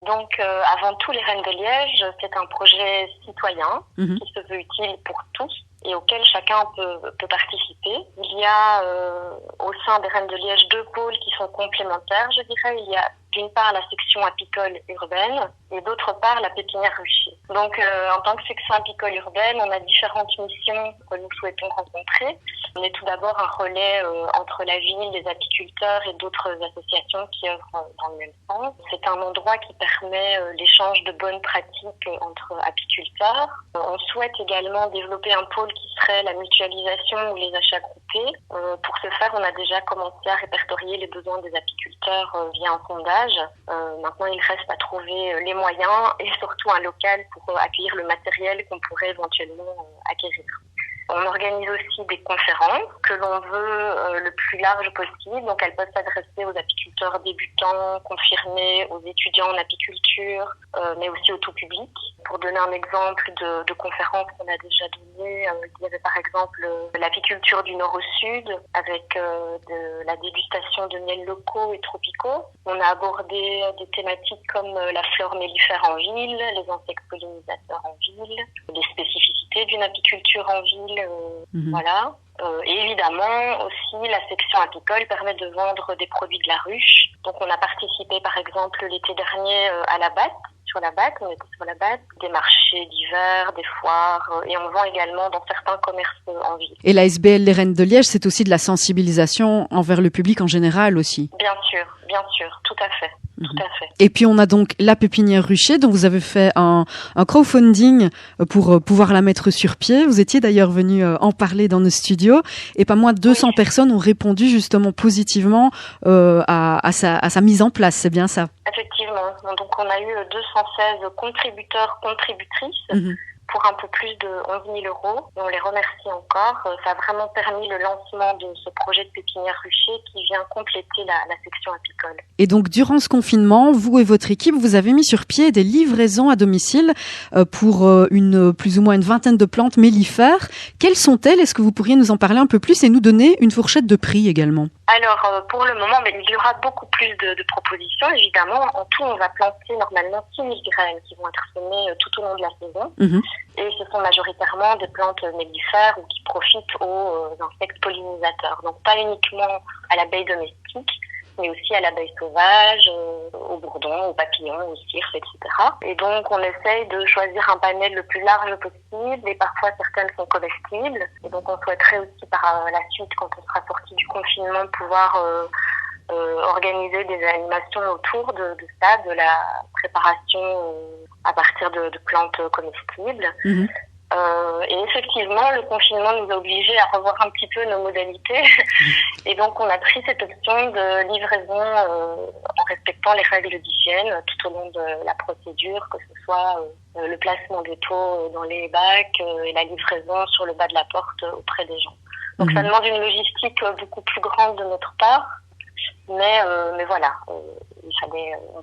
Donc, avant tout, les Reines de Liège, c'est un projet citoyen qui se veut utile pour tous et auquel chacun peut participer. Il y a au sein des Reines de Liège 2 pôles qui sont complémentaires, je dirais. Il y a d'une part la section apicole urbaine et d'autre part la pépinière rucher. Donc en tant que section apicole urbaine, on a différentes missions que nous souhaitons rencontrer. On est tout d'abord un relais entre la ville, les apiculteurs et d'autres associations qui œuvrent dans le même sens. C'est un endroit qui permet l'échange de bonnes pratiques entre apiculteurs. On souhaite également développer un pôle qui serait la mutualisation ou les achats groupés. Pour ce faire, on a déjà commencé à répertorier les besoins des apiculteurs via un sondage. Maintenant, il reste à trouver les moyens et surtout un local pour accueillir le matériel qu'on pourrait éventuellement acquérir. On organise aussi des conférences que l'on veut le plus large possible. Donc, elles peuvent s'adresser aux apiculteurs débutants, confirmés, aux étudiants en apiculture, mais aussi au tout public. Pour donner un exemple de conférences qu'on a déjà données, il y avait par exemple l'apiculture du nord au sud avec de la dégustation de miels locaux et tropicaux. On a abordé des thématiques comme la flore mellifère en ville, les insectes pollinisateurs en ville, les spécificités d'une apiculture en ville. Voilà. Et évidemment aussi la section apicole permet de vendre des produits de la ruche. Donc on a participé par exemple l'été dernier à la BAT, sur la BAT, on était sur la BAT, des marchés d'hiver, des foires, et on vend également dans certains commerces en ville. Et la SBL Les Reines de Liège, c'est aussi de la sensibilisation envers le public en général aussi. Bien sûr, tout à fait. Tout à fait. Et puis on a donc la pépinière rucher dont vous avez fait un crowdfunding pour pouvoir la mettre sur pied. Vous étiez d'ailleurs venu en parler dans nos studios et pas moins de 200 personnes ont répondu justement positivement à sa mise en place. C'est bien ça? Effectivement. Donc on a eu 216 contributeurs, contributrices. Pour un peu plus de 11 000 €. Et on les remercie encore. Ça a vraiment permis le lancement de ce projet de pépinière rucher qui vient compléter la section apicole. Et donc, durant ce confinement, vous et votre équipe, vous avez mis sur pied des livraisons à domicile pour plus ou moins une vingtaine de plantes mellifères. Quelles sont-elles? Est-ce que vous pourriez nous en parler un peu plus et nous donner une fourchette de prix également? Alors, pour le moment, il y aura beaucoup plus de propositions, évidemment. En tout, on va planter normalement 6 000 graines qui vont être semées tout au long de la saison. Et ce sont majoritairement des plantes mellifères ou qui profitent aux insectes pollinisateurs. Donc, pas uniquement à l'abeille domestique, mais aussi à l'abeille sauvage, aux bourdons, aux papillons, aux cirques, etc. Et donc, on essaye de choisir un panel le plus large possible et parfois certaines sont comestibles. Et donc, on souhaiterait aussi par la suite, quand on sera sorti du confinement, pouvoir organiser des animations autour de ça, de la préparation à partir de plantes comestibles. Et effectivement, le confinement nous a obligés à revoir un petit peu nos modalités. Et donc, on a pris cette option de livraison en respectant les règles d'hygiène tout au long de la procédure, que ce soit le placement des taux dans les bacs et la livraison sur le bas de la porte auprès des gens. Donc, ça demande une logistique beaucoup plus grande de notre part. Mais voilà, on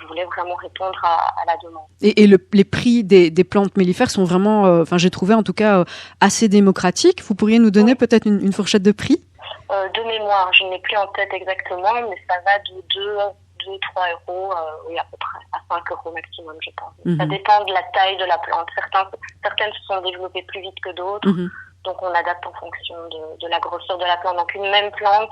voulait vraiment répondre à la demande. Et les prix des plantes mellifères sont vraiment, j'ai trouvé en tout cas assez démocratiques. Vous pourriez nous donner peut-être une fourchette de prix? De mémoire, je n'ai plus en tête exactement, mais ça va de 2-3 €, oui, à peu près, à 5 € maximum, je pense. Ça dépend de la taille de la plante. Certaines se sont développées plus vite que d'autres, donc on adapte en fonction de la grosseur de la plante. Donc une même plante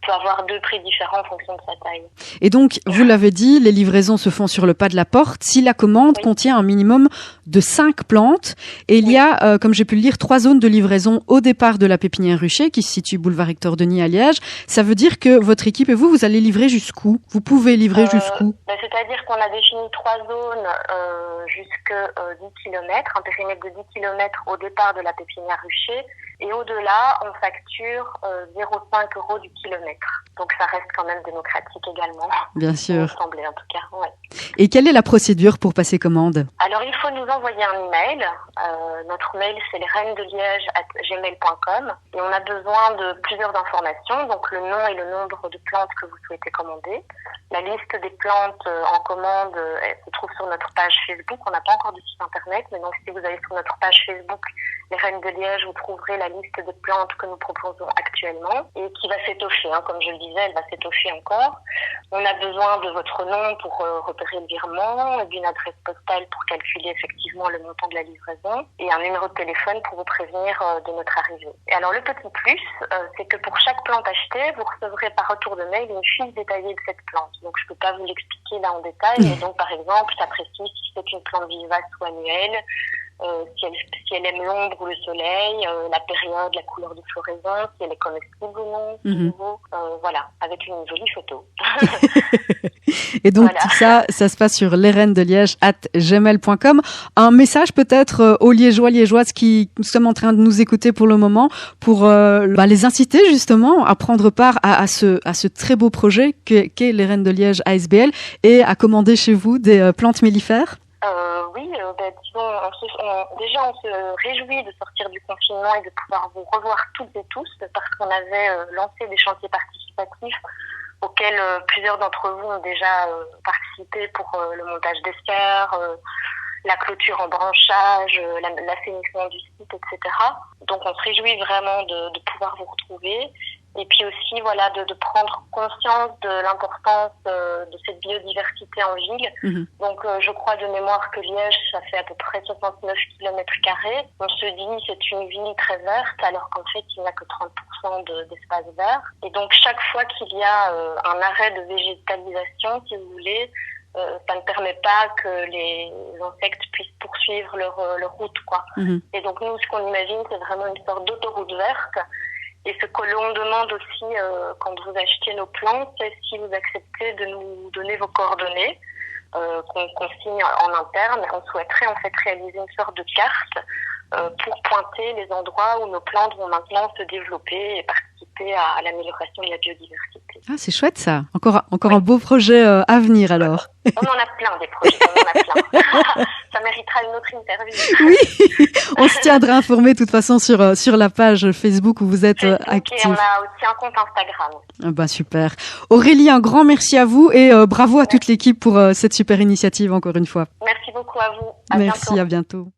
peut avoir 2 prix différents en fonction de sa taille. Et donc, vous l'avez dit, les livraisons se font sur le pas de la porte si la commande contient un minimum de 5 plantes. Et il y a, comme j'ai pu le lire, 3 zones de livraison au départ de la pépinière rucher qui se situe boulevard Hector Denis à Liège. Ça veut dire que votre équipe et vous allez livrer jusqu'où? Vous pouvez livrer jusqu'où? C'est-à-dire qu'on a défini 3 zones jusque 10 km, un périmètre de 10 km au départ de la pépinière rucher. Et au-delà, on facture 0,5 € du kilomètre. Donc ça reste quand même démocratique également. Bien sûr. Il semblait en tout cas, ouais. Et quelle est la procédure pour passer commande? Alors il faut nous envoyer un email. Notre mail c'est lesreinesdeliège@gmail.com et on a besoin de plusieurs informations, donc le nom et le nombre de plantes que vous souhaitez commander. La liste des plantes en commande elle se trouve sur notre page Facebook. On n'a pas encore de site internet, mais donc si vous allez sur notre page Facebook les Reines de Liège, vous trouverez la liste de plantes que nous proposons actuellement et qui va s'étoffer. Comme je le disais, elle va s'étoffer encore. On a besoin de votre nom pour repérer le virement, d'une adresse postale pour calculer effectivement le montant de la livraison et un numéro de téléphone pour vous prévenir de notre arrivée. Et alors le petit plus, c'est que pour chaque plante achetée, vous recevrez par retour de mail une fiche détaillée de cette plante. Donc je peux pas vous l'expliquer là en détail, mais donc par exemple, ça précise si c'est une plante vivace ou annuelle, si elle aime l'ombre ou le soleil, la période, la couleur de floraison, si elle est comestible ou non, voilà, avec une jolie photo. Et donc tout ça se passe sur lesrainesdeliège@gmail.com. Un message peut-être aux Liégeois, Liégeoises qui sommes en train de nous écouter pour le moment, pour les inciter justement à prendre part à ce très beau projet qu'est les Reines de Liège ASBL et à commander chez vous des plantes mellifères. Oui, disons, on se réjouit de sortir du confinement et de pouvoir vous revoir toutes et tous parce qu'on avait lancé des chantiers participatifs auxquels plusieurs d'entre vous ont déjà participé pour le montage des serres, la clôture en branchage, l'assainissement du site, etc. Donc on se réjouit vraiment de pouvoir vous retrouver. Et puis aussi, voilà, de prendre conscience de l'importance de cette biodiversité en ville. Donc, je crois de mémoire que Liège, ça fait à peu près 69 km². On se dit c'est une ville très verte, alors qu'en fait, il n'y a que 30% d'espace vert. Et donc, chaque fois qu'il y a un arrêt de végétalisation, si vous voulez, ça ne permet pas que les insectes puissent poursuivre leur route, quoi. Et donc, nous, ce qu'on imagine, c'est vraiment une sorte d'autoroute verte. Et ce que l'on demande aussi quand vous achetez nos plantes, c'est si vous acceptez de nous donner vos coordonnées qu'on signe en interne. On souhaiterait en fait réaliser une sorte de carte pour pointer les endroits où nos plantes vont maintenant se développer et participer à l'amélioration de la biodiversité. Ah, c'est chouette ça. Encore un beau projet à venir alors. On en a plein des projets, on en a plein. Ça méritera une autre interview. Oui, on se tiendra informé de toute façon sur la page Facebook où vous êtes actif. Et on a aussi un compte Instagram. Ah super. Aurélie, un grand merci à vous et bravo à toute l'équipe pour cette super initiative encore une fois. Merci beaucoup à vous. Merci, à bientôt.